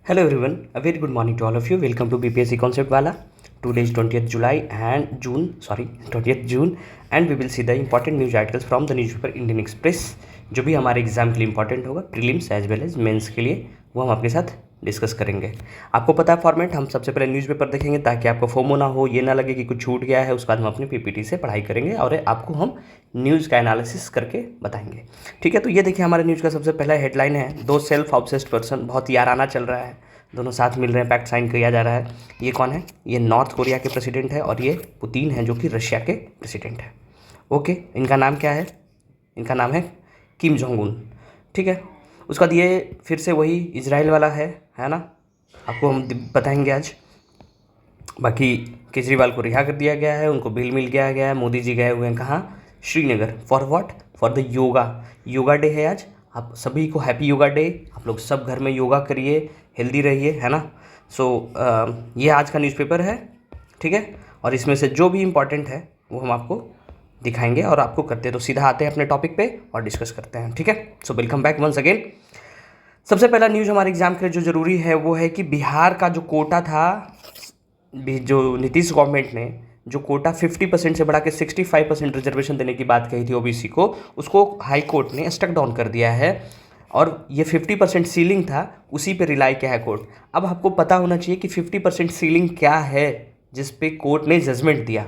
Hello everyone, a very good morning to all of you. Welcome to BPSC Concept Wala. Today is 20th July and June, sorry, 20th June, and we will see the important news articles from the newspaper Indian Express. जो भी हमारे exam के लिए important होगा, prelims as well as mains के लिए, वो हम आपके साथ डिस्कस करेंगे। आपको पता है फॉर्मेट, हम सबसे पहले न्यूज़पेपर देखेंगे ताकि आपको फोमो ना हो, ये ना लगे कि कुछ छूट गया है। उसके बाद हम अपने पीपीटी से पढ़ाई करेंगे और आपको हम न्यूज़ का एनालिसिस करके बताएंगे। ठीक है, तो ये देखिए हमारे न्यूज़ का सबसे पहला हेडलाइन है, दो सेल्फ ऑब्सेस्ड पर्सन, बहुत याराना चल रहा है, दोनों साथ मिल रहे हैं, पैक्ट साइन किया जा रहा है। ये कौन है? ये नॉर्थ कोरिया के प्रेसिडेंट है और ये पुतिन है जो कि रशिया के प्रेसिडेंट है। ओके, इनका नाम क्या है? इनका नाम है किम जोंग उन। ठीक है, उसके बाद ये फिर से वही इजराइल वाला है ना, आपको हम बताएंगे आज। बाकी केजरीवाल को रिहा कर दिया गया है, उनको बेल मिल गया है। मोदी जी गए हुए हैं कहाँ? Srinagar. For what? For the yoga day है आज। आप सभी को हैप्पी योगा डे। आप लोग सब घर में योगा करिए, हेल्दी रहिए, है ना। ये आज का न्यूज़पेपर है। ठीक है, और इसमें से जो भी इम्पोर्टेंट है वो हम आपको दिखाएंगे और आपको करते हैं। तो सीधा आते हैं अपने टॉपिक पे और डिस्कस करते हैं। ठीक है, so welcome back once again. सबसे पहला न्यूज़ हमारे एग्जाम के लिए जो ज़रूरी है वो है कि बिहार का जो कोटा था, जो नीतीश गवर्नमेंट ने जो कोटा 50% से बढ़ा के 65% रिजर्वेशन देने की बात कही थी ओबीसी को, उसको हाई कोर्ट ने स्टक डाउन कर दिया है। और ये 50% सीलिंग था, उसी पे रिलाई किया है कोर्ट। अब आपको पता होना चाहिए कि 50% सीलिंग क्या है जिस पे कोर्ट ने जजमेंट दिया।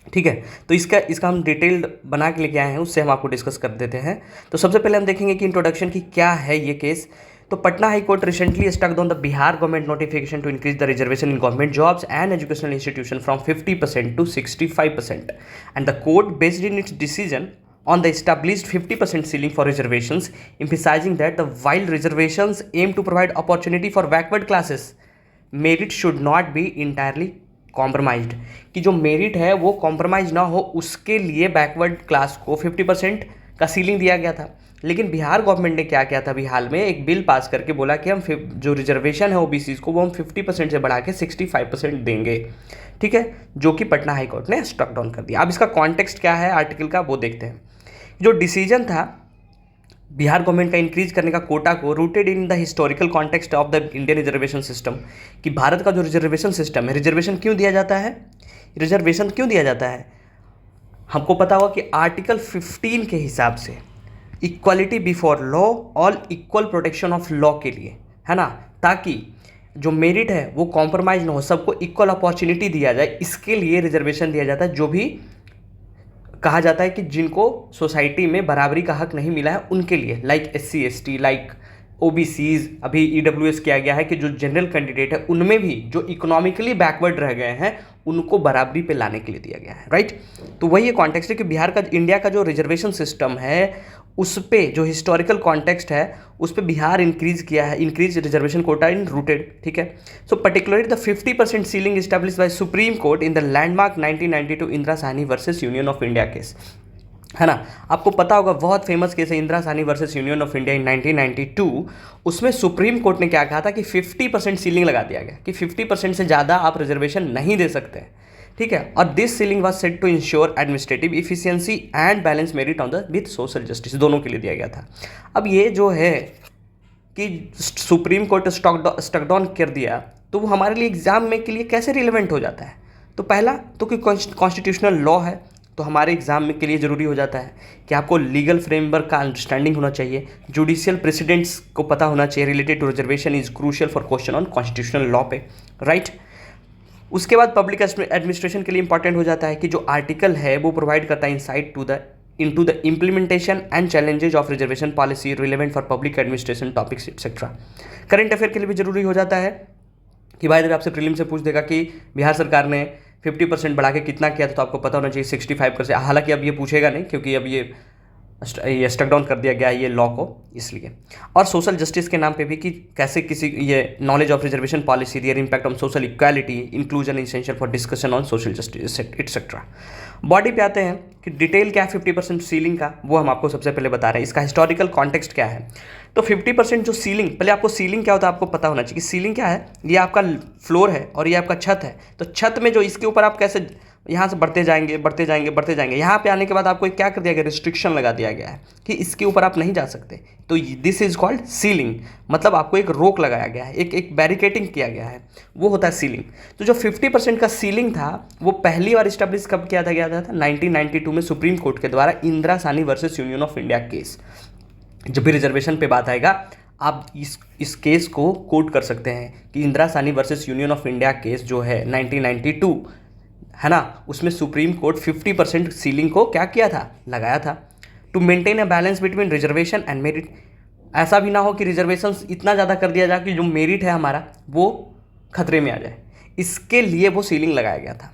ठीक है, तो इसका हम डिटेल्ड बना के लेके आए हैं, उससे हम आपको डिस्कस कर देते हैं। तो सबसे पहले हम देखेंगे कि इंट्रोडक्शन की क्या है ये केस। तो Patna high court recently struck down the Bihar government notification to increase the reservation in government jobs and educational institution from 50% to 65%, and the court based in its decision on the established 50% ceiling for reservations, emphasizing that while reservations aim to provide opportunity for backward classes, merit should not be entirely compromised, कि जो merit है वो compromise ना हो, उसके लिए backward class को 50% का सीलिंग दिया गया था। लेकिन बिहार गवर्नमेंट ने क्या किया था अभी हाल में, एक बिल पास करके बोला कि हम जो रिजर्वेशन है ओबीसी को वो हम 50% से बढ़ा के 65% देंगे। ठीक है, जो कि पटना हाई कोर्ट ने स्ट्रक डाउन कर दिया। अब इसका कॉन्टेक्स्ट क्या है आर्टिकल का वो देखते हैं। जो डिसीजन था बिहार गवर्नमेंट का इंक्रीज करने का कोटा को, rooted in the historical context of the Indian reservation system, कि भारत का जो रिजर्वेशन सिस्टम है, रिजर्वेशन क्यों दिया जाता है? रिजर्वेशन क्यों दिया जाता है? हमको पता होगा कि आर्टिकल 15 के हिसाब से equality before law, all equal protection of law के लिए, है ना, ताकि जो मेरिट है वो कॉम्प्रोमाइज ना हो, सबको इक्वल अपॉर्चुनिटी दिया जाए, इसके लिए रिजर्वेशन दिया जाता है। जो भी कहा जाता है कि जिनको सोसाइटी में बराबरी का हक नहीं मिला है उनके लिए, like SC ST, like OBCs, अभी EWS किया गया है कि जो जनरल कैंडिडेट है उनमें भी जो इकोनॉमिकली बैकवर्ड रह गए हैं उनको बराबरी पे लाने के लिए दिया गया है। राइट, तो वही ये कॉन्टेक्स्ट है कि बिहार का, इंडिया का जो रिजर्वेशन सिस्टम है उस पे जो हिस्टोरिकल कॉन्टेक्स्ट है उस पे बिहार इंक्रीज किया है, इंक्रीज रिजर्वेशन कोटा इन रूटेड। ठीक है, so particularly the 50% ceiling established bye supreme court in the landmark 1992 Indira Sahni versus union of India case, है ना। आपको पता होगा बहुत फेमस केस है Indira Sahni versus union of India in 1992। उसमें सुप्रीम कोर्ट ने क्या कहा था कि 50% सीलिंग लगा दिया गया कि 50% से ज़्यादा आप रिजर्वेशन नहीं दे सकते। ठीक है, और this ceiling was set to ensure administrative efficiency and balance merit on the with social justice, दोनों के लिए दिया गया था। अब ये जो है कि सुप्रीम कोर्ट स्टक डाउन कर दिया, तो वो हमारे लिए एग्जाम में के लिए कैसे रिलेवेंट हो जाता है? तो पहला तो कि कॉन्स्टिट्यूशनल लॉ है, तो हमारे एग्जाम में के लिए ज़रूरी हो जाता है कि आपको लीगल फ्रेमवर्क का अंडरस्टैंडिंग होना चाहिए, जुडिशियल प्रेसिडेंट्स को पता होना चाहिए, related to reservation is crucial for question on constitutional law पे। राइट, उसके बाद पब्लिक एडमिनिस्ट्रेशन के लिए इंपॉर्टेंट हो जाता है कि जो आर्टिकल है वो प्रोवाइड करता है insight into the implementation and challenges of reservation policy relevant for public administration topics etc. Current affair के लिए भी जरूरी हो जाता है कि भाई अगर आपसे प्रीलिम से पूछ देगा कि बिहार सरकार ने 50% बढ़ा के कितना किया था, तो आपको पता होना चाहिए 65%। हालांकि अब ये पूछेगा नहीं क्योंकि अब ये स्टक डाउन कर दिया गया है ये लॉ को, इसलिए। और सोशल जस्टिस के नाम पे भी कि कैसे किसी ये knowledge of reservation policy, there impact on social equality, inclusion essential for discussion on social justice etcetera. Body पे आते हैं कि डिटेल क्या है 50% सीलिंग का, वो हम आपको सबसे पहले बता रहे हैं। इसका हिस्टोरिकल कॉन्टेक्स्ट क्या है? तो 50% जो सीलिंग, पहले आपको सीलिंग क्या होता है आपको पता होना चाहिए कि सीलिंग क्या है। ये आपका फ्लोर है और ये आपका छत है, तो छत में जो इसके ऊपर आप कैसे यहाँ से बढ़ते जाएंगे बढ़ते जाएंगे बढ़ते जाएंगे। यहाँ पे आने के बाद आपको एक क्या कर दिया गया, रिस्ट्रिक्शन लगा दिया गया है कि इसके ऊपर आप नहीं जा सकते। तो दिस इज कॉल्ड सीलिंग, मतलब आपको एक रोक लगाया गया है, एक बैरिकेटिंग किया गया है, वो होता है सीलिंग। तो जो 50% का सीलिंग था वो पहली बार इस्टेब्लिश कब किया था, 1992 में सुप्रीम कोर्ट के द्वारा Indira Sahni versus union of India case. जब भी रिजर्वेशन पे बात आएगा आप इस केस को कोट कर सकते हैं कि Indira Sahni versus union of India case जो है 1992 है ना, उसमें सुप्रीम कोर्ट 50% सीलिंग को क्या किया था, लगाया था, to maintain a balance between reservation and merit. ऐसा भी ना हो कि रिजर्वेशन इतना ज़्यादा कर दिया जाए कि जो मेरिट है हमारा वो खतरे में आ जाए, इसके लिए वो सीलिंग लगाया गया था।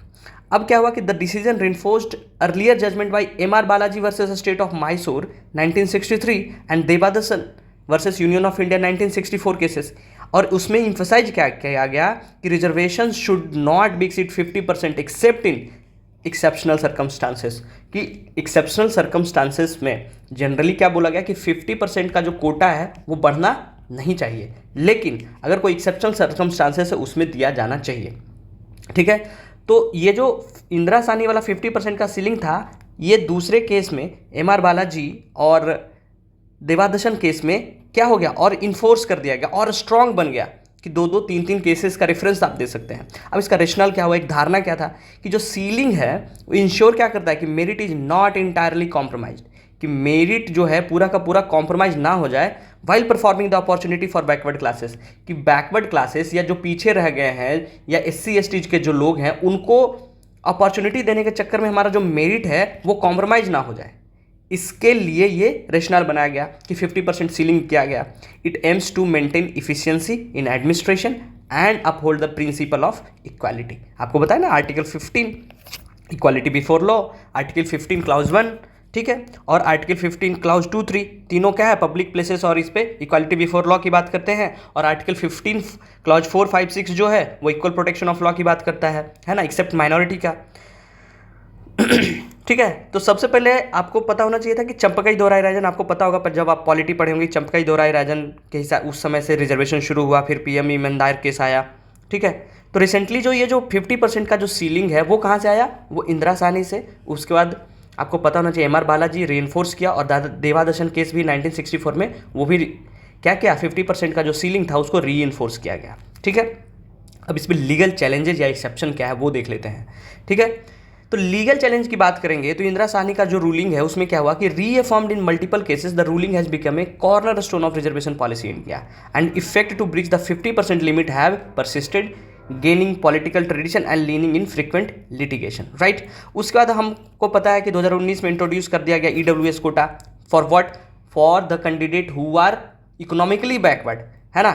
अब क्या हुआ कि the decision reinforced earlier judgment by M.R. Balaji versus state of Mysore 1963 and Devadasan versus union of India 1964 cases, और उसमें इम्फसाइज क्या किया गया कि reservation should not be exceed 50% except in exceptional circumstances, कि एक्सेप्शनल सर्कमस्टांसेस में जनरली क्या बोला गया कि 50% का जो कोटा है वो बढ़ना नहीं चाहिए, लेकिन अगर कोई एक्सेप्शनल सर्कमस्टांसेस है उसमें दिया जाना चाहिए। ठीक है, तो ये जो इंदिरा साहनी वाला 50% का सीलिंग था, ये दूसरे केस में M.R. बालाजी और देवादशन केस में क्या हो गया और इन्फोर्स कर दिया गया और स्ट्रांग बन गया कि 2-2, 3-3 केसेस का रेफरेंस आप दे सकते हैं। अब इसका रेशनल क्या हुआ, एक धारणा क्या था कि जो सीलिंग है वो इंश्योर क्या करता है कि merit is not entirely compromised, कि मेरिट जो है पूरा का पूरा कॉम्प्रोमाइज ना हो जाए while performing the opportunity for backward classes, कि बैकवर्ड क्लासेस या जो पीछे रह गए हैं या SC ST के जो लोग हैं उनको अपॉर्चुनिटी देने के चक्कर में हमारा जो मेरिट है वो कॉम्प्रोमाइज ना हो जाए। इसके लिए ये रेशनल बनाया गया कि 50% सीलिंग किया गया। It aims to maintain efficiency in administration and uphold the principle of equality. आपको बताया ना article 15 equality before law, article 15 clause 1, ठीक है, और आर्टिकल 15 क्लाउज 2, 3 तीनों क्या है, पब्लिक प्लेसेस और इस पे इक्वालिटी बिफोर लॉ की बात करते हैं। और आर्टिकल 15 क्लाउज 4, 5, 6 जो है वो इक्वल प्रोटेक्शन ऑफ लॉ की बात करता है ना, एक्सेप्ट माइनॉरिटी का। ठीक है, तो सबसे पहले आपको पता होना चाहिए था कि चंपकाई दोहराई राजन, आपको पता होगा पर जब आप पॉलिटी पढ़े होंगे, चंपकाई दोहराई राजन के हिसाब उस समय से रिजर्वेशन शुरू हुआ, फिर PM ईमानदार केस आया। ठीक है, तो रिसेंटली जो ये जो 50% का जो सीलिंग है वो कहाँ से आया, वो इंदिरा साहनी से। उसके बाद आपको पता होना चाहिए M.R. बालाजी रीइंफोर्स किया, और देवादशन केस भी 1964 में वो भी क्या किया, 50% का जो सीलिंग था उसको रीइंफोर्स किया गया। ठीक है, अब इसमें लीगल चैलेंजेस या एक्सेप्शन क्या है वो देख लेते हैं। ठीक है, तो लीगल चैलेंज की बात करेंगे तो इंदिरा साहनी का जो रूलिंग है उसमें क्या हुआ कि reaffirmed in multiple cases the ruling has become a cornerstone of reservation policy in India and effect to breach the 50% limit have persisted, gaining political tradition and leaning in frequent litigation. Right, उसके बाद हमको पता है कि 2019 में introduce कर दिया गया EWS quota for what, for the candidate who are economically backward, है ना,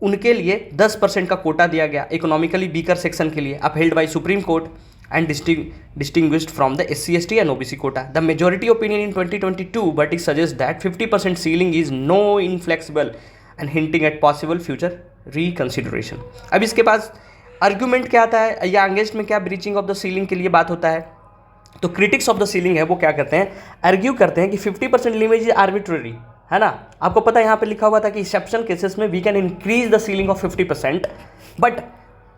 उनके लिए 10% का कोटा दिया गया इकोनॉमिकली वीकर सेक्शन के लिए, upheld by supreme court and distinguished from the SC ST and OBC quota. The majority opinion in 2022 but it suggests that 50% ceiling is no inflexible and hinting at possible future reconsideration. अब इसके पास argument क्या आता है या against में क्या breaching of the ceiling के लिए बात होता है, तो क्रिटिक्स ऑफ द सीलिंग है वो क्या करते हैं, आर्ग्यू करते हैं कि 50% लिमिट इज आर्बिट्ररी, है ना। आपको पता है यहाँ पे लिखा हुआ था कि एक्सेप्शन केसेस में we can increase the ceiling of 50%, but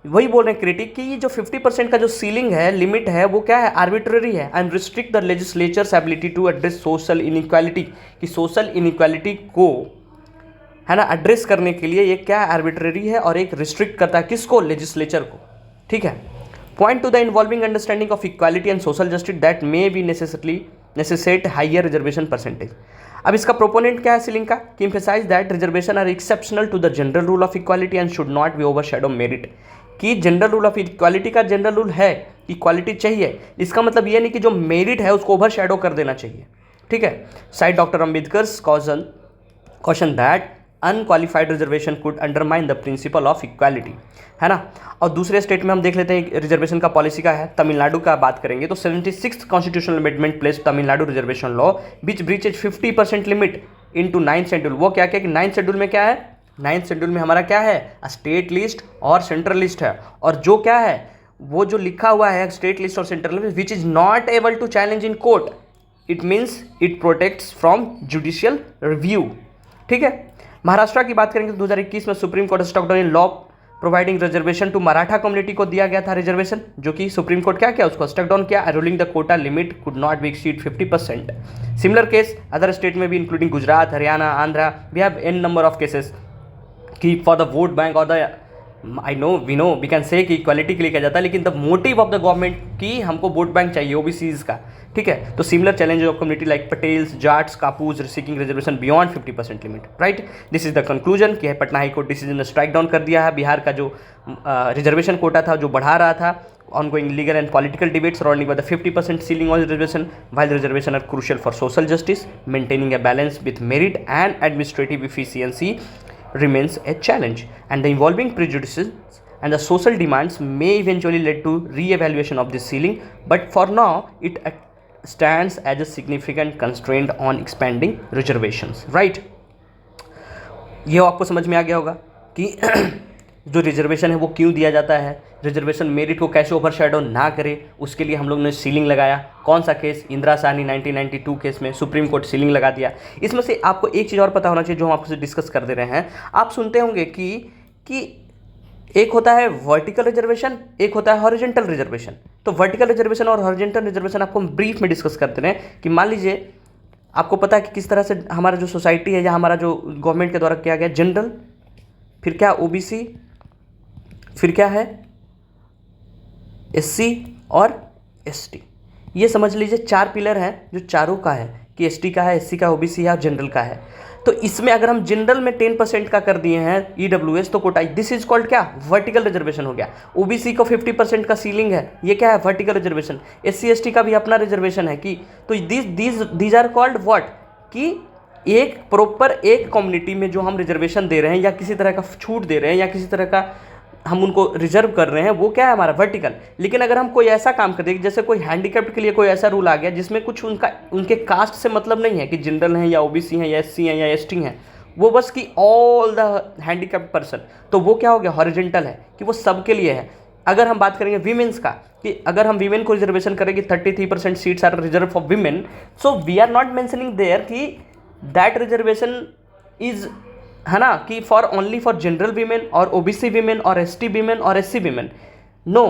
वही बोल रहे हैं क्रिटिक कि ये जो 50% का जो सीलिंग है, लिमिट है, वो क्या है, आर्बिट्ररी है and restrict the legislature's ability to address social inequality, कि सोशल इनइक्वालिटी को, है ना, एड्रेस करने के लिए ये क्या आर्बिट्ररी है और एक रिस्ट्रिक्ट करता है किसको, लेजिस्लेचर को। ठीक है, point to the involving understanding of equality and social justice that may be necessitate higher reservation percentage. अब इसका प्रोपोनेंट क्या है सीलिंग का, कि emphasise that reservation are exceptional to the general rule of equality and should not be overshadow merit, कि general rule of equality का general rule है, equality चाहिए, इसका मतलब ये नहीं कि जो मेरिट है उसको ओवर शैडो कर देना चाहिए। ठीक है, side doctor Ambedkar's question that unqualified reservation could undermine the principle of equality, है ना। और दूसरे स्टेट में हम देख लेते हैं रिजर्वेशन का पॉलिसी का है, तमिलनाडु का बात करेंगे तो 76th constitutional amendment place Tamil Nadu reservation law which breaches 50% limit into 9th schedule. वो क्या क्या कि 9th शेड्यूल में क्या है, 9th शेड्यूल में हमारा क्या है, स्टेट लिस्ट और सेंट्रल लिस्ट है, और जो क्या है वो जो लिखा हुआ है स्टेट लिस्ट और central list which is not able to challenge in court, it means it protects from judicial review. ठीक है, महाराष्ट्र की बात करेंगे तो 2021 में supreme court struck down in law providing reservation to Maratha community को दिया गया था रिजर्वेशन, जो कि सुप्रीम कोर्ट क्या किया, उसको स्टक डाउन किया, ruling the quota limit could not be exceed 50%। Similar case other state में भी including Gujarat, Haryana, Andhra, we have an number of cases कि फॉर द वोट बैंक और द वी कैन से कि equality के लिए किया जाता है, लेकिन the motive of the government कि हमको वोट बैंक चाहिए ओबीसीज का, ठीक है। तो similar challenge of community like Patels, Jats, Kapus seeking reservation beyond 50% limit, right. This is the conclusion कि पटना हाई कोर्ट डिसीजन ने स्ट्राइक डाउन कर दिया है बिहार का जो रिजर्वेशन कोटा था, जो बढ़ा रहा था। ongoing legal and political debates surrounding by the 50% ceiling on reservation, while reservation are crucial for social justice, maintaining a balance with merit and administrative efficiency remains a challenge, and the evolving prejudices and the social demands may eventually lead to re-evaluation of this ceiling, but for now it stands as a significant constraint on expanding reservations, right। ये आपको समझ में आ गया होगा कि जो reservation है वो क्यों दिया जाता है, रिजर्वेशन मेरिट को कैसे ओवरशैडो ना करे, उसके लिए हम लोग ने सीलिंग लगाया। कौन सा केस, इंदिरा साहनी 1992 केस में सुप्रीम कोर्ट सीलिंग लगा दिया। इसमें से आपको एक चीज़ और पता होना चाहिए जो हम आपसे डिस्कस कर दे रहे हैं। आप सुनते होंगे कि एक होता है वर्टिकल रिजर्वेशन, एक होता है हॉरिजेंटल रिजर्वेशन। तो वर्टिकल रिजर्वेशन और हॉरिजेंटल रिजर्वेशन आपको हम ब्रीफ में डिस्कस करते रहे कि मान लीजिए आपको पता है कि किस तरह से हमारा जो सोसाइटी है या हमारा जो गवर्नमेंट के द्वारा किया गया जनरल, फिर क्या ओबीसी, फिर क्या है एससी और एसटी। ये समझ लीजिए 4 पिलर हैं जो चारों का है कि एसटी का है, एससी का, ओबीसी है और जनरल का है। तो इसमें अगर हम जनरल में 10% का कर दिए हैं ईडब्ल्यूएस तो कोटा, दिस इज कॉल्ड क्या, वर्टिकल रिजर्वेशन हो गया। ओबीसी को 50% का सीलिंग है, ये क्या है, वर्टिकल रिजर्वेशन। एससी एसटी का भी अपना रिजर्वेशन है कि तो दीज आर कॉल्ड व्हाट, कि एक प्रॉपर एक कम्युनिटी में जो हम रिजर्वेशन दे रहे हैं या किसी तरह का छूट दे रहे हैं या किसी तरह का हम उनको रिजर्व कर रहे हैं, वो क्या है हमारा वर्टिकल। लेकिन अगर हम कोई ऐसा काम कर दें, जैसे कोई हैंडीकैप्ड के लिए कोई ऐसा रूल आ गया जिसमें कुछ उनके कास्ट से मतलब नहीं है कि जनरल हैं या ओबीसी हैं या एससी हैं या एसटी हैं, वो बस कि ऑल द हैंडीकैप्ड पर्सन, तो वो क्या हो गया, हॉरिजेंटल है कि वो सबके लिए है। अगर हम बात करेंगे वीमेंस का, कि अगर हम वीमेन को रिजर्वेशन करेंगे 33% seats are reserve for women, so we are not mentioning there कि दैट रिजर्वेशन इज, है ना, कि for only for general women और ओबीसी वीमेन और एसटी वीमेन और SC women. No,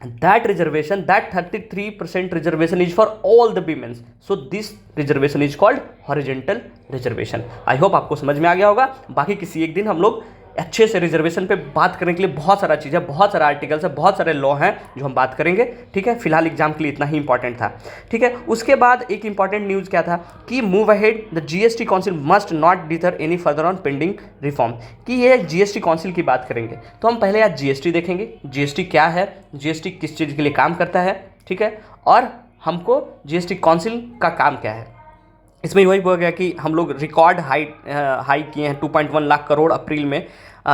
that reservation, that 33% reservation is for all the womens, so this reservation is called horizontal reservation. I hope आपको समझ में आ गया होगा। बाकी किसी एक दिन हम लोग अच्छे से रिजर्वेशन पे बात करने के लिए बहुत सारा चीज़ है, बहुत सारा आर्टिकल्स है, बहुत सारे लॉ हैं जो हम बात करेंगे, ठीक है। फिलहाल एग्जाम के लिए इतना ही इंपॉर्टेंट था, ठीक है। उसके बाद एक इंपॉर्टेंट न्यूज़ क्या था कि move ahead the GST council must not deter any further on pending reform, कि ये जीएसटी काउंसिल की बात करेंगे। तो हम पहले आज जीएसटी देखेंगे, जीएसटी क्या है, जीएसटी किस चीज़ के लिए काम करता है, ठीक है, और हमको जीएसटी काउंसिल का काम क्या है। इसमें वही हो गया कि हम लोग रिकॉर्ड हाई किए हैं, 2.1 लाख करोड़ अप्रैल में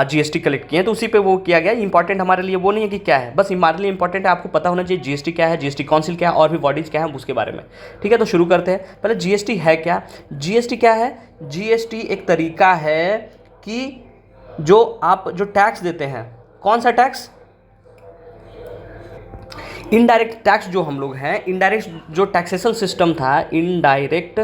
जीएसटी कलेक्ट किए हैं, तो उसी पे वो किया गया। इंपॉर्टेंट हमारे लिए वो नहीं है कि क्या है, बस हमारे लिए इंपॉर्टेंट है आपको पता होना चाहिए जीएसटी क्या है, जीएसटी काउंसिल क्या है और भी बॉडीज क्या है उसके बारे में, ठीक है। तो शुरू करते हैं। पहले जीएसटी है क्या, जीएसटी क्या है, जीएसटी एक तरीका है कि जो आप जो टैक्स देते हैं, कौन सा टैक्स, इनडायरेक्ट टैक्स जो हम लोग हैं, इनडायरेक्ट जो टैक्सेशन सिस्टम था, इनडायरेक्ट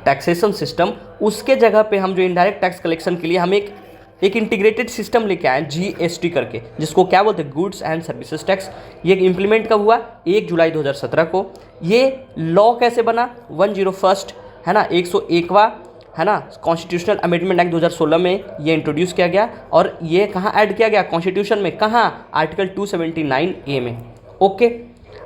टैक्सेशन सिस्टम, उसके जगह पे हम जो इनडायरेक्ट टैक्स कलेक्शन के लिए हम एक इंटीग्रेटेड सिस्टम लेके आए जीएसटी करके, जिसको क्या बोलते हैं, गुड्स एंड सर्विसेज टैक्स। ये इम्प्लीमेंट कब हुआ, 1 जुलाई 2017 को। ये लॉ कैसे बना, 101, है ना, 101वां, है ना, कॉन्स्टिट्यूशनल अमेंडमेंट एक्ट 2016 में ये इंट्रोड्यूस किया गया और ये कहाँ ऐड किया गया, कॉन्स्टिट्यूशन में, कहाँ, आर्टिकल 279A में, ओके।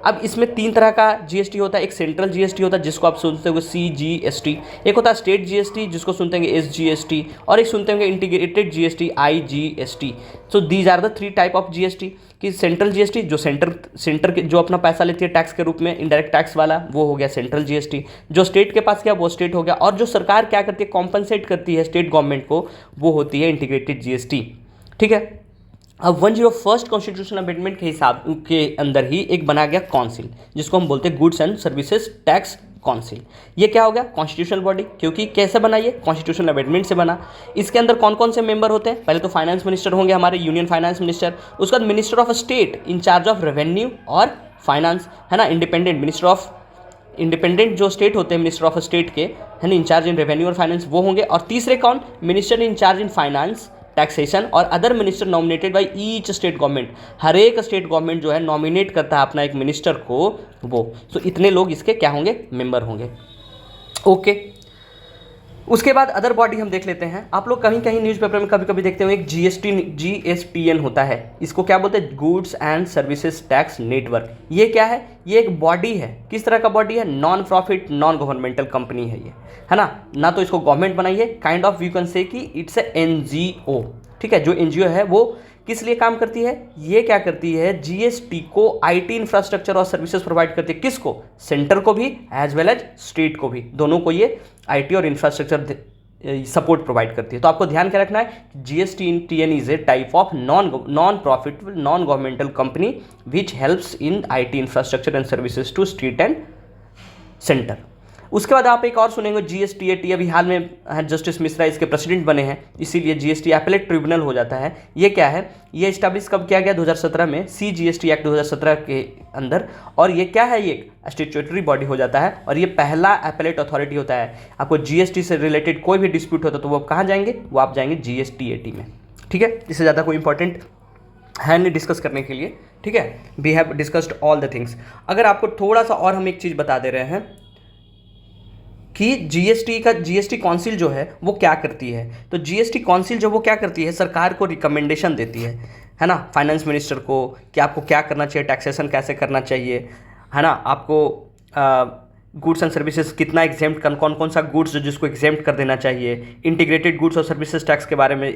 अब इसमें 3 तरह का जीएसटी होता है। एक सेंट्रल जीएसटी होता है जिसको आप सुनते होंगे सीजीएसटी, एक होता है स्टेट जीएसटी जिसको सुनते होंगे एसजीएसटी, और एक सुनते होंगे integrated GST IGST. So these are the 3 type of GST. कि सेंट्रल जीएसटी जो सेंटर के जो अपना पैसा लेती है टैक्स के रूप में, इनडायरेक्ट टैक्स वाला, वो हो गया सेंट्रल जीएसटी। जो स्टेट के पास क्या, वो स्टेट हो गया। और जो सरकार क्या करती है, कॉम्पनसेट करती है स्टेट गवर्नमेंट को, वो होती है इंटीग्रेटेड जीएसटी, ठीक है। अब 101 कॉन्स्टिट्यूशन अमेंडमेंट के हिसाब के अंदर ही एक बना गया काउंसिल, जिसको हम बोलते हैं goods and services tax council. ये क्या हो गया, कॉन्स्टिट्यूशनल बॉडी, क्योंकि कैसे बना, ये कॉन्स्टिट्यूशनल अमेंडमेंट से बना। इसके अंदर कौन कौन से मेंबर होते हैं, पहले तो फाइनेंस मिनिस्टर होंगे हमारे, यूनियन फाइनेंस मिनिस्टर। उसके बाद minister of state in charge of revenue और फाइनेंस, है ना, इंडिपेंडेंट मिनिस्टर ऑफ, इंडिपेंडेंट जो स्टेट होते हैं मिनिस्टर ऑफ स्टेट के, है ना, इंचार्ज इन रेवेन्यू और फाइनेंस, वो होंगे। और तीसरे कौन, minister in charge in finance taxation और other minister nominated by each state government. हर एक स्टेट गवर्नमेंट जो है नॉमिनेट करता है अपना एक मिनिस्टर को, वो सो इतने लोग इसके क्या होंगे, मेंबर होंगे। ओके, उसके बाद अदर बॉडी हम देख लेते हैं। आप लोग कहीं कहीं न्यूज़पेपर में कभी कभी देखते हो एक GSTN होता है, इसको क्या बोलते हैं, goods and services tax network. ये क्या है, ये एक बॉडी है। किस तरह का बॉडी है, non profit non governmental company है ये, है ना तो इसको गवर्नमेंट बनाई है, kind of you can say कि इट्स ए NGO। ठीक है, जो NGO है वो किस लिए काम करती है, ये क्या करती है, GST को IT इंफ्रास्ट्रक्चर और सर्विसेज प्रोवाइड करती है। किसको, सेंटर को भी एज वेल एज स्टेट को भी, दोनों को ये IT और इंफ्रास्ट्रक्चर सपोर्ट प्रोवाइड करती है। तो आपको ध्यान क्या रखना है, GSTN is a type of non profitable non governmental company which helps in IT infrastructure and services to state and centre. उसके बाद आप एक और सुनेंगे GSTAT, अभी हाल में जस्टिस मिश्रा इसके प्रेसिडेंट बने हैं, इसीलिए GST एपेलेट ट्रिब्यूनल हो जाता है। ये क्या है, ये इस्टेब्लिश कब किया गया, 2017 में, CGST एक्ट 2017 के अंदर। और ये क्या है, ये एक स्टैट्यूटरी बॉडी हो जाता है और ये पहला एपेलेट अथॉरिटी होता है। आपको GST से रिलेटेड कोई भी डिस्प्यूट होता है तो वो कहाँ जाएंगे, वो आप जाएंगे GSTAT में। ठीक है, इससे ज़्यादा कोई इंपॉर्टेंट है नहीं डिस्कस करने के लिए। ठीक है, we have discussed all the things. अगर आपको थोड़ा सा और हम एक चीज़ बता दे रहे हैं कि GST काउंसिल जो है वो क्या करती है, तो GST काउंसिल जो वो क्या करती है, सरकार को रिकमेंडेशन देती है ना, फाइनेंस मिनिस्टर को, कि आपको क्या करना चाहिए, टैक्सेशन कैसे करना चाहिए, है ना, आपको गुड्स एंड सर्विसेज कितना एग्जेम्प्ट, कौन कौन सा गुड्स जो जिसको एग्जेम्प्ट कर देना चाहिए, इंटीग्रेटेड गुड्स और सर्विसेज टैक्स के बारे में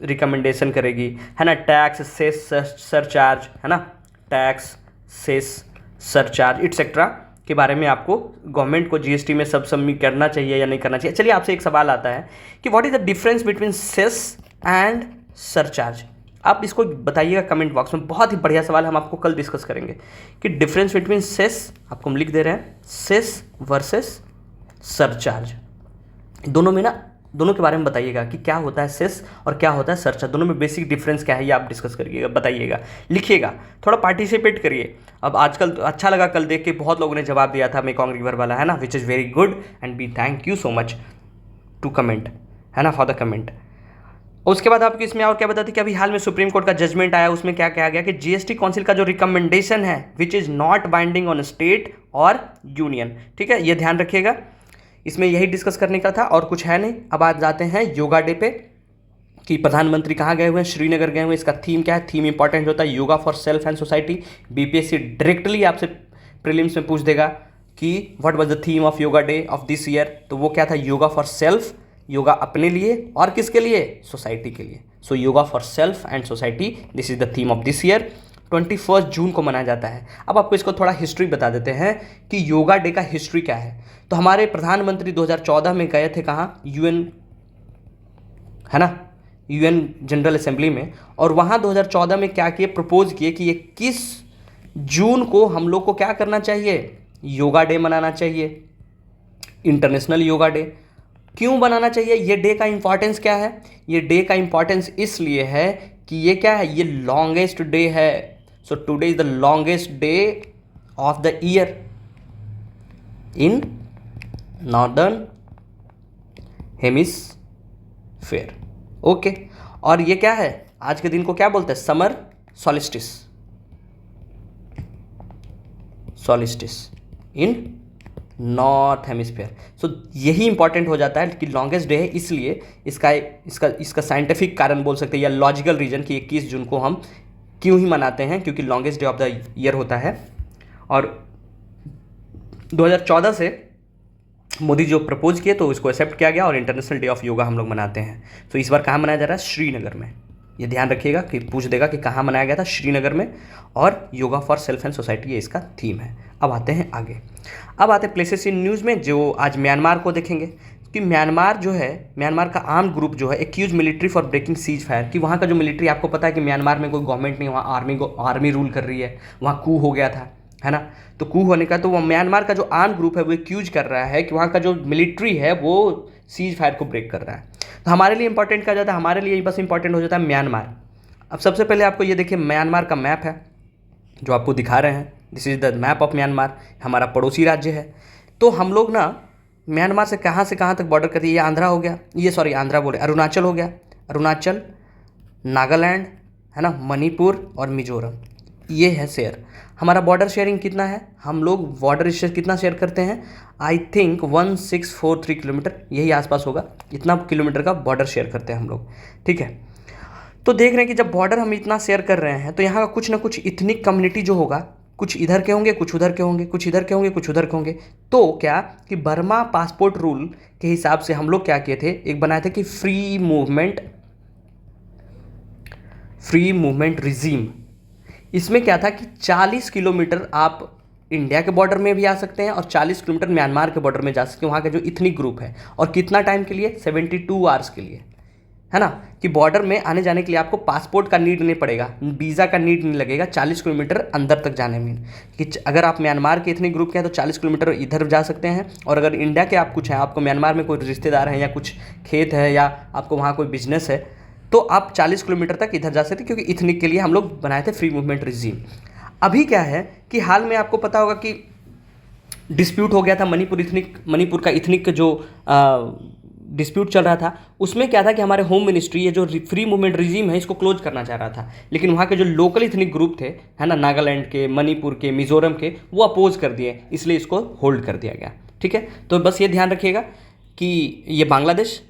रिकमेंडेशन करेगी, है ना, टैक्स सेस सरचार्ज, है ना, टैक्स सेस सरचार्ज एटसेट्रा के बारे में आपको गवर्नमेंट को GST में सब सबमिट करना चाहिए या नहीं करना चाहिए। चलिए आपसे एक सवाल आता है कि what is the difference between cess and surcharge. आप इसको बताइएगा कमेंट बॉक्स में, बहुत ही बढ़िया सवाल, हम आपको कल डिस्कस करेंगे कि डिफरेंस बिटवीन सेस, आपको हम लिख दे रहे हैं, सेस वर्सेस सरचार्ज। दोनों में ना, दोनों के बारे में बताइएगा कि क्या होता है सेस और क्या होता है सरचार्ज, दोनों में बेसिक डिफरेंस क्या है ये आप डिस्कस करिएगा, बताइएगा, लिखिएगा, थोड़ा पार्टिसिपेट करिए। अब आजकल अच्छा लगा कल देख के, बहुत लोगों ने जवाब दिया था मेकॉन्ग रिवर वाला, है ना, which is very good and we thank you so much to comment, है ना, फॉर द कमेंट। उसके बाद आपको इसमें और क्या बताती कि अभी हाल में सुप्रीम कोर्ट का जजमेंट आया, उसमें क्या कहा गया कि GST काउंसिल का जो रिकमेंडेशन है which is not binding on state और यूनियन। ठीक है, ये ध्यान रखिएगा, इसमें यही डिस्कस करने का था और कुछ है नहीं। अब आज जाते हैं योगा डे पे कि प्रधानमंत्री कहाँ गए हुए हैं, श्रीनगर गए हुए हैं। इसका थीम क्या है, थीम इंपॉर्टेंट होता है, yoga for self and society. BPSC directly आपसे प्रीलिम्स में पूछ देगा कि what was the theme of yoga day of this year, तो वो क्या था, योगा फॉर सेल्फ, योगा अपने लिए और किसके लिए, सोसाइटी के लिए। So yoga for self and society, this is the theme of this year. 21 जून को मनाया जाता है। अब आपको इसको थोड़ा हिस्ट्री बता देते हैं कि योगा डे का हिस्ट्री क्या है। तो हमारे प्रधानमंत्री 2014 में गए थे कहाँ, UN, है ना, UN जनरल असेंबली में, और वहाँ 2014 में क्या किए, प्रपोज किए कि 21 जून को हम लोग को क्या करना चाहिए, योगा डे मनाना चाहिए, इंटरनेशनल योगा डे। क्यों बनाना चाहिए, ये डे का इंपॉर्टेंस क्या है, ये डे का इंपॉर्टेंस इसलिए है कि ये क्या है, ये लॉन्गेस्ट डे है। So today is the longest day of the year in northern hemisphere. Okay, और ये क्या है, आज के दिन को क्या बोलते हैं, समर सॉलिस्टिस, सॉलिस्टिस इन नॉर्थ हेमिस्फेयर। सो यही इंपॉर्टेंट हो जाता है कि लॉन्गेस्ट डे है, इसलिए इसका साइंटिफिक कारण बोल सकते हैं या लॉजिकल रीजन कि 21 जून को हम क्यों ही मनाते हैं, क्योंकि longest day of the year होता है। और 2014 से मोदी जो प्रपोज किए तो इसको एक्सेप्ट किया गया और इंटरनेशनल डे ऑफ योगा हम लोग मनाते हैं। तो इस बार कहाँ मनाया जा रहा है, श्रीनगर में। ये ध्यान रखिएगा कि पूछ देगा कि कहाँ मनाया गया था, श्रीनगर में, और yoga for self and society ये इसका थीम है। अब आते हैं आगे, अब आते हैं प्लेसेस इन न्यूज़ में, जो आज म्यांमार को देखेंगे कि म्यांमार जो है, म्यांमार का आर्म ग्रुप जो है accuse military for breaking ceasefire, कि वहाँ का जो मिलिट्री, आपको पता है कि म्यांमार में कोई गवर्नमेंट नहीं, वहाँ आर्मी रूल कर रही है, वहाँ कू हो गया था, है ना। तो कू होने का, तो वो म्यांमार का जो आर्म ग्रुप है वो एक्यूज कर रहा है कि वहाँ का जो मिलिट्री है वो सीज फायर को ब्रेक कर रहा है। तो हमारे लिए इंपॉर्टेंट क्या जाता है, हमारे लिए बस इंपॉर्टेंट हो जाता है म्यांमार। अब सबसे पहले आपको ये देखिए, म्यांमार का मैप है जो आपको दिखा रहे हैं, this is the map of Myanmar, हमारा पड़ोसी राज्य है। तो हम लोग ना म्यांमार से कहाँ तक बॉर्डर करती है, ये आंध्रा हो गया, ये सॉरी आंध्रा बोले, अरुणाचल हो गया, अरुणाचल, नागालैंड, है ना, मणिपुर और मिजोरम, ये है शेयर। हमारा बॉर्डर शेयरिंग कितना है, हम लोग बॉर्डर शेयर कितना शेयर करते हैं, आई थिंक 1643 किलोमीटर, यही आसपास होगा, इतना किलोमीटर का बॉर्डर शेयर करते हैं हम लोग, ठीक है। तो देख रहे हैं कि जब बॉर्डर हम इतना शेयर कर रहे हैं तो यहाँ का कुछ ना कुछ इथनिक कम्युनिटी जो होगा, कुछ इधर के होंगे, कुछ उधर के होंगे, कुछ इधर के होंगे, कुछ उधर के होंगे। तो क्या कि बर्मा पासपोर्ट रूल के हिसाब से हम लोग क्या किए थे, एक बनाए थे कि फ्री मूवमेंट रिजीम। इसमें क्या था कि 40 किलोमीटर आप इंडिया के बॉर्डर में भी आ सकते हैं और 40 किलोमीटर म्यांमार के बॉर्डर में जा सकते हैं, वहाँ का जो इथनिक ग्रुप है। और कितना टाइम के लिए, 72 आवर्स के लिए, है ना, कि बॉर्डर में आने जाने के लिए आपको पासपोर्ट का नीड नहीं पड़ेगा, वीज़ा का नीड नहीं लगेगा 40 किलोमीटर अंदर तक जाने में। कि अगर आप म्यांमार के इतने ग्रुप के हैं तो 40 किलोमीटर इधर जा सकते हैं, और अगर इंडिया के आप कुछ हैं, आपको म्यांमार में कोई रिश्तेदार हैं या कुछ खेत है या आपको वहाँ कोई बिजनेस है, तो आप 40 किलोमीटर तक इधर जा सकते हैं, क्योंकि इथनिक के लिए हम लोग बनाए थे फ्री मूवमेंट रिजीम। अभी क्या है कि हाल में आपको पता होगा कि डिस्प्यूट हो गया था मणिपुर का इथनिक जो डिस्प्यूट चल रहा था, उसमें क्या था कि हमारे होम मिनिस्ट्री ये जो फ्री मूवमेंट रिजीम है इसको क्लोज करना चाह रहा था, लेकिन वहाँ के जो लोकल इथनिक ग्रुप थे, है ना, नागालैंड के, मणिपुर के, मिजोरम के, वो अपोज कर दिए, इसलिए इसको होल्ड कर दिया गया, ठीक है। तो बस ये ध्यान रखिएगा कि ये बांग्लादेश,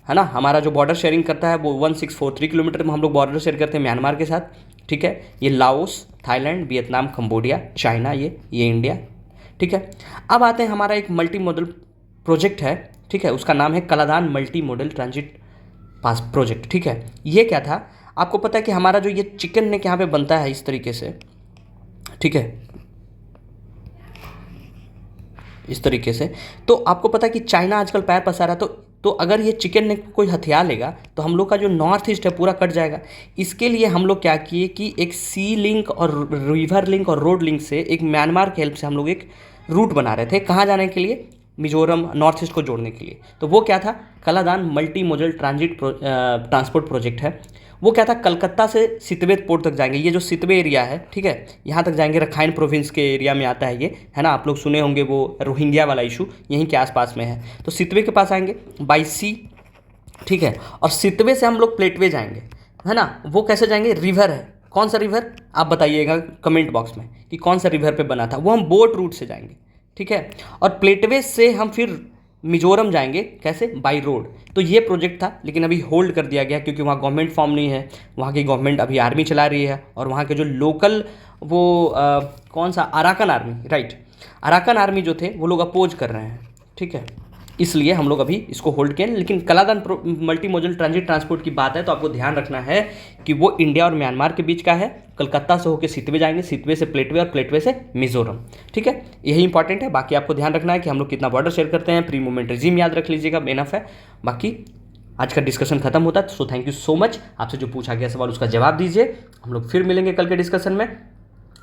है ना, हमारा जो बॉर्डर शेयरिंग करता है वो 1643 किलोमीटर में हम लोग बॉर्डर शेयर करते हैं म्यांमार के साथ, ठीक है। ये Laos, Thailand, Vietnam, Cambodia, China, ये इंडिया, ठीक है। अब आते हैं, हमारा एक मल्टी मॉडल प्रोजेक्ट है, ठीक है, उसका नाम है Kaladan multi modal transit pass project, ठीक है। ये क्या था, आपको पता है कि हमारा जो ये चिकन नेक यहाँ पे बनता है इस तरीके से, ठीक है, इस तरीके से। तो आपको पता है कि चाइना आजकल पैर पसारा है, तो अगर ये चिकन नेक कोई हथियार लेगा तो हम लोग का जो नॉर्थ ईस्ट है पूरा कट जाएगा। इसके लिए हम लोग क्या किए कि एक सी लिंक और रिवर लिंक और रोड लिंक से, एक म्यांमार के हेल्प से हम लोग एक रूट बना रहे थे, कहाँ जाने के लिए, मिजोरम, नॉर्थ ईस्ट को जोड़ने के लिए। तो वो क्या था, Kaladan multi modal transport project है। वो क्या था, कलकत्ता से सितवे पोर्ट तक जाएंगे, ये जो सितवे एरिया है, ठीक है, यहाँ तक जाएंगे, रखाइन प्रोविंस के एरिया में आता है ये, है ना, आप लोग सुने होंगे वो रोहिंग्या वाला इशू यहीं के आसपास में है। तो सितवे के पास आएंगे बाई सी, ठीक है, और सितवे से हम लोग प्लेटवे जाएंगे, है ना। वो कैसे जाएंगे, रिवर है, कौन सा रिवर आप बताइएगा कमेंट बॉक्स में कि कौन सा रिवर पे बना था, वो हम बोट रूट से जाएंगे, ठीक है। और प्लेटवे से हम फिर मिजोरम जाएंगे, कैसे, बाई रोड। तो ये प्रोजेक्ट था, लेकिन अभी होल्ड कर दिया गया क्योंकि वहाँ गवर्नमेंट फॉर्म नहीं है, वहाँ की गवर्नमेंट अभी आर्मी चला रही है, और वहाँ के जो लोकल वो कौन सा, Arakan army, right, Arakan army जो थे वो लोग अपोज कर रहे हैं, ठीक है, इसलिए हम लोग अभी इसको होल्ड किए। लेकिन Kaladan multi modal transit transport की बात है तो आपको ध्यान रखना है कि वो इंडिया और म्यांमार के बीच का है, कलकत्ता से होकर सितवे जाएंगे, सितवे से प्लेटवे और प्लेटवे से मिजोरम, ठीक है, यही इंपॉर्टेंट है। बाकी आपको ध्यान रखना है कि हम लोग कितना बॉर्डर शेयर करते हैं, प्री मूवमेंट रिजीम याद रख लीजिएगा, इनफ है। बाकी आज का डिस्कशन खत्म होता है, so thank you so much. आपसे जो पूछा गया सवाल उसका जवाब दीजिए, हम लोग फिर मिलेंगे कल के डिस्कशन में।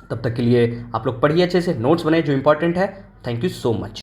तब तक के लिए आप लोग पढ़िए अच्छे से, नोट्स बनाइए जो इंपॉर्टेंट है। Thank you so much.